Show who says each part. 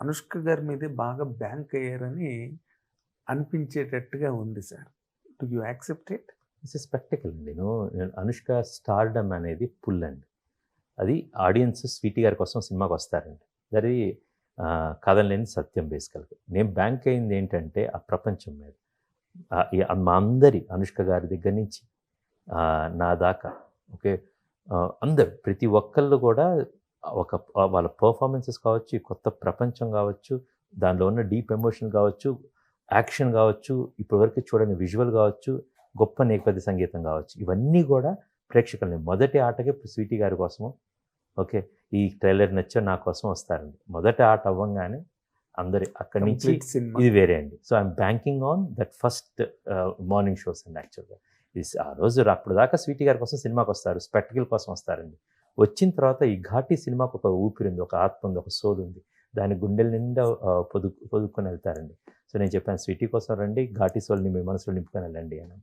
Speaker 1: అనుష్క గారి మీదే బాగా బ్యాంక్ అయ్యారని అనిపించేటట్టుగా ఉంది sir. Do you accept it?
Speaker 2: It's a spectacle అండి. అనుష్క స్టార్డమ్ అనేది పుల్ అండి. అది ఆడియన్స్ స్వీటీ గారి కోసం సినిమాకొస్తారండి. అది కాదనలేని సత్యం బేసికల్‌గా. నేను బ్యాంక్ అయింది ఏంటంటే ఆ ప్రపంచం మీద. మా అందరి అనుష్క గారి దగ్గర నుంచి నా దాకా ఓకే. అందరూ ప్రతి ఒక్కళ్ళు కూడా ఒక వాళ్ళ పెర్ఫార్మన్సెస్ కావచ్చు, ఈ కొత్త ప్రపంచం కావచ్చు, దానిలో ఉన్న డీప్ ఎమోషన్ కావచ్చు, యాక్షన్ కావచ్చు, ఇప్పటివరకు చూడని విజువల్ కావచ్చు, గొప్ప నేపథ్య సంగీతం కావచ్చు. ఇవన్నీ కూడా ప్రేక్షకుల్ని మొదటి ఆటకే స్వీటీ గారి కోసము ఓకే. ఈ ట్రైలర్ నచ్చో నా కోసం వస్తారండి. మొదటి ఆట అవ్వంగానే అందరి అక్కడి నుంచి
Speaker 1: కంప్లీట్ సినిమా.
Speaker 2: ఇది వేరే అండి. So I'm banking on that first morning shows అండి యాక్చువల్‌గా. ఆ రోజు అప్పటిదాకా స్వీటీ గారి కోసం సినిమాకొస్తారు. స్పెక్టకల్ కోసం వస్తారండి. వచ్చిన తర్వాత ఈ 'ఘాటి' సినిమాకు ఒక ఊపిరుంది, ఒక ఆత్మ ఉంది, ఒక సోల్ ఉంది. దాని గుండెల నిండా పొదుక్కొని వెళ్తారండి. సో నేను చెప్పాను, "స్వీటీ కోసం రండి, 'ఘాటి' సోల్‌ని మీ మనసులో నింపుకొని వెళ్ళండి" అని.